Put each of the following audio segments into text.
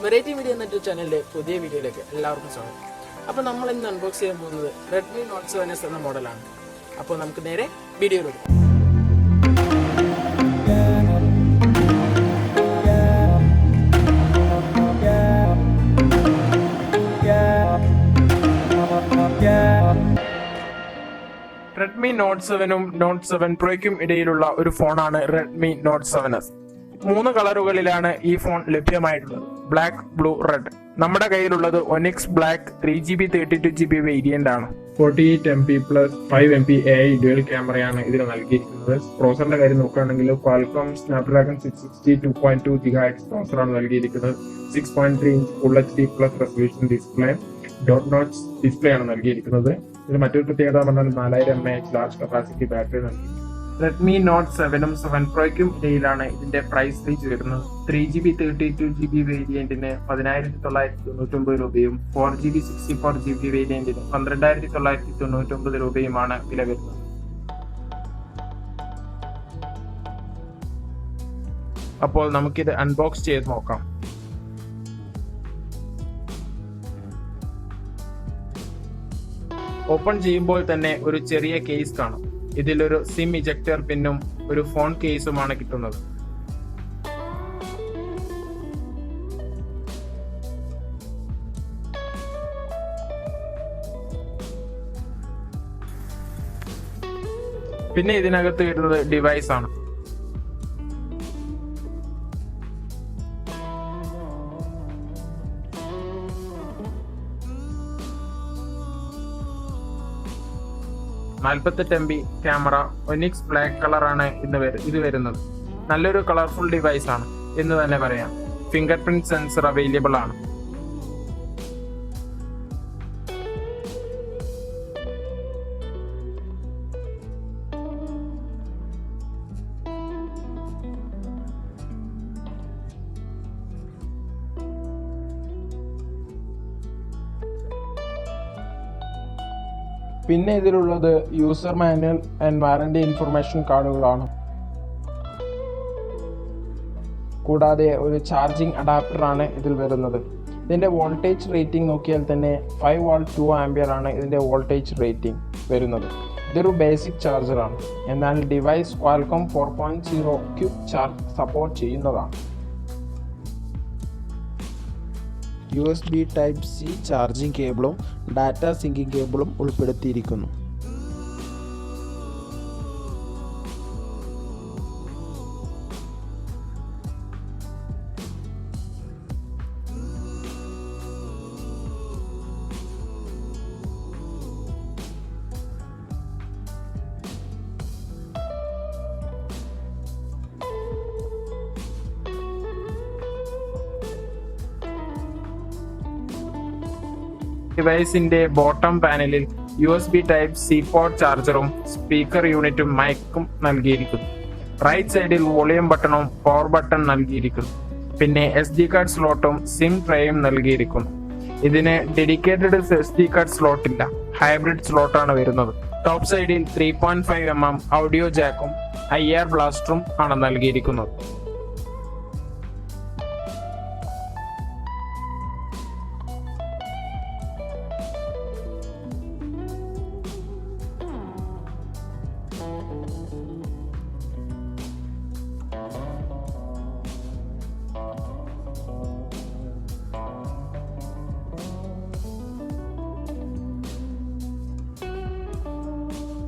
Variety media എന്ന ചാനലിലെ പുതിയ വീഡിയോയിലേക്ക് എല്ലാവർക്കും സ്വാഗതം. അപ്പോൾ നമ്മൾ ഇന്ന് അൺബോക്സ് ചെയ്യാൻ പോകുന്നത് റെഡ്മി നോട്ട് 7S എന്ന മോഡലാണ്. അപ്പോൾ നമുക്ക് നേരെ വീഡിയോയിലോട്ട് പോകാം. റെഡ്മി നോട്ട് 7ഉം നോട്ട് 7 പ്രോയ്ക്കും ഇടയിലുള്ള ഒരു ഫോണാണ് റെഡ്മി നോട്ട് 7S. 3 കളറുകളിലാണ് ഈ ഫോൺ ലഭ്യമായിട്ടുള്ളത്: ബ്ലാക്ക്, ബ്ലൂ, റെഡ്. നമ്മുടെ കയ്യിലുള്ളത് Onyx black 3GB 32GB variant ആണ്. 48MP plus 5MP AI dual ക്യാമറയാണ് ഇതിന് നൽകിയിരിക്കുന്നത്. പ്രോസറിന്റെ കാര്യം നോക്കുകയാണെങ്കിൽ Qualcomm Snapdragon 660 2.2 GHz പ്രോസറാണ് നൽകിയിരിക്കുന്നത്. 6.3 inch full HD plus resolution display, dot notch display ആണ് നൽകിയിരിക്കുന്നത്. ഇതിന് മറ്റൊരു പ്രത്യേകത പറഞ്ഞാൽ 4000 mAh ലാർജ് കപ്പാസിറ്റി ബാറ്ററി നൽകി. റെഡ്മി നോട്ട് 7ഉം 7 പ്രോയ്ക്കും ഇടയിലാണ് ഇതിന്റെ പ്രൈസ് റേഞ്ച് വരുന്നത്. 3GB 32GB വേരിയന്റിന് 10999 രൂപയും 4GB 64GB വേരിയന്റിന് 12999 രൂപയുമാണ് വില വരുന്നത്. അപ്പോൾ നമുക്കിത് അൺബോക്സ് ചെയ്ത് നോക്കാം. ഓപ്പൺ ചെയ്യുമ്പോൾ തന്നെ ഒരു ചെറിയ കേസ് കാണും. ഇതിലൊരു സിം ഇജക്ടർ പിന്നും ഒരു ഫോൺ കേസുമാണ് കിട്ടുന്നത്. പിന്നെ ഇതിനകത്ത് വരുന്നത് ഡിവൈസ് ആണ്. MP ക്യാമറ, ഒനിക്സ് ബ്ലാക്ക് കളറാണ് ഇത് വരുന്നത്. നല്ലൊരു കളർഫുൾ ഡിവൈസ് ആണ് എന്ന് തന്നെ പറയാം. ഫിംഗർ പ്രിന്റ് സെൻസർ അവൈലബിൾ ആണ്. പിന്നെ ഇതിലുള്ളത് user manual and warranty information കാർഡുകളാണ്. കൂടാതെ ഒരു ചാർജിങ് അഡാപ്റ്റർ ആണ് ഇതിൽ വരുന്നത്. ഇതിന്റെ വോൾട്ടേജ് റേറ്റിംഗ് നോക്കിയാൽ തന്നെ 5V 2A ആണ് ഇതിന്റെ വോൾട്ടേജ് റേറ്റിംഗ് വരുന്നത്. ഇതൊരു ബേസിക് ചാർജറാണ്. എന്നാൽ device Qualcomm 4.0 quick charge support ചെയ്യുന്നതാണ്. USB Type-C ചാർജിംഗ് കേബിളും ഡാറ്റ സിങ്കിങ് കേബിളും ഉൾപ്പെടുത്തിയിരിക്കുന്നു. ഡിവൈസിന്റെ ബോട്ടം പാനലിൽ USB Type-C പോർട്ട് ചാർജറും സ്പീക്കർ യൂണിറ്റും മൈക്കും നൽകിയിരിക്കുന്നു. റൈറ്റ് സൈഡിൽ വോളിയം ബട്ടണും പവർ ബട്ടൺ നൽകിയിരിക്കുന്നു. പിന്നെ SD കാർഡ് സ്ലോട്ടും സിം ട്രേയും നൽകിയിരിക്കുന്നു. ഇതിന് ഡെഡിക്കേറ്റഡ് SD കാർഡ് സ്ലോട്ട് ഇല്ല, ഹൈബ്രിഡ് സ്ലോട്ടാണ് വരുന്നത്. ടോപ്പ് സൈഡിൽ 3.5mm ഓഡിയോ ജാക്കും IR ബ്ലാസ്റ്ററും ആണ് നൽകിയിരിക്കുന്നത്.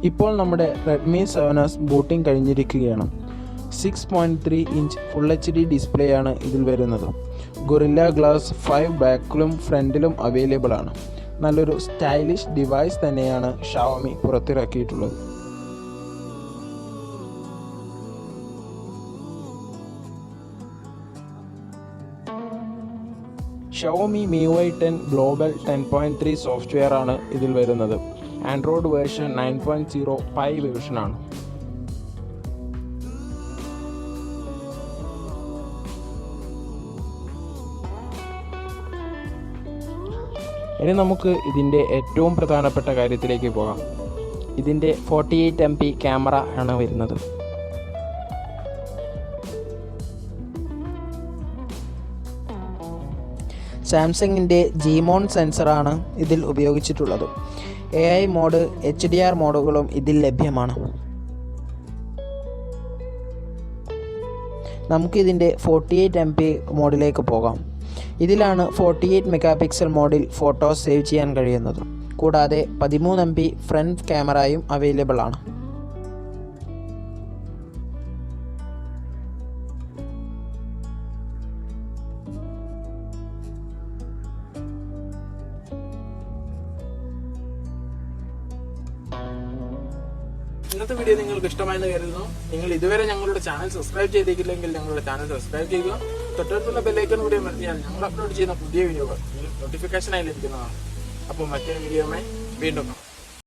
ഇപ്പോൾ നമ്മുടെ റെഡ്മി 7S ബൂട്ടിംഗ് കഴിഞ്ഞിരിക്കുകയാണ്. 6.3 ഇഞ്ച് ഫുൾ HD ഡിസ്പ്ലേ ആണ് ഇതിൽ വരുന്നത്. ഗൊറില്ല ഗ്ലാസ് 5 ബാക്കിലും ഫ്രണ്ടിലും അവൈലബിൾ ആണ്. നല്ലൊരു സ്റ്റൈലിഷ് ഡിവൈസ് തന്നെയാണ് ഷവോമി പുറത്തിറക്കിയിട്ടുള്ളത്. ഷവോമി MIUI 10 ഗ്ലോബൽ 10.3 സോഫ്റ്റ്വെയർ ആണ് ഇതിൽ വരുന്നത്. ആൻഡ്രോയിഡ് വേർഷൻ 9.0 പൈ വേർഷനാണ്. ഇനി നമുക്ക് ഇതിൻ്റെ ഏറ്റവും പ്രധാനപ്പെട്ട കാര്യത്തിലേക്ക് പോകാം. ഇതിൻ്റെ 48MP ക്യാമറ ആണ് വരുന്നത്. സാംസങ്ങിൻ്റെ Gmon സെൻസറാണ് ഇതിൽ ഉപയോഗിച്ചിട്ടുള്ളത്. AI മോഡ്, HDR മോഡുകളും ഇതിൽ ലഭ്യമാണ്. നമുക്കിതിൻ്റെ 48MP മോഡിലേക്ക് പോകാം. ഇതിലാണ് 48 മെഗാ പിക്സൽ മോഡിൽ ഫോട്ടോസ് സേവ് ചെയ്യാൻ കഴിയുന്നത്. കൂടാതെ 13MP ഫ്രണ്ട് ക്യാമറയും അവൈലബിൾ ആണ്. ഇന്നത്തെ വീഡിയോ നിങ്ങൾക്ക് ഇഷ്ടമായെന്ന് കരുതുന്നു. നിങ്ങൾ ഇതുവരെ ഞങ്ങളുടെ ചാനൽ സബ്സ്ക്രൈബ് ചെയ്തിട്ടില്ലെങ്കിൽ ഞങ്ങളുടെ ചാനൽ സബ്സ്ക്രൈബ് ചെയ്യുക. തൊട്ടടുത്തുള്ള ബെല്ലൈക്കൺ കൂടി അമർത്തിയാൽ ഞങ്ങൾ അപ്ലോഡ് ചെയ്യുന്ന പുതിയ വീഡിയോകൾ നോട്ടിഫിക്കേഷനായി ലഭിക്കുന്നതാണ്. അപ്പോൾ മറ്റൊരു വീഡിയോയുമായി വീണ്ടും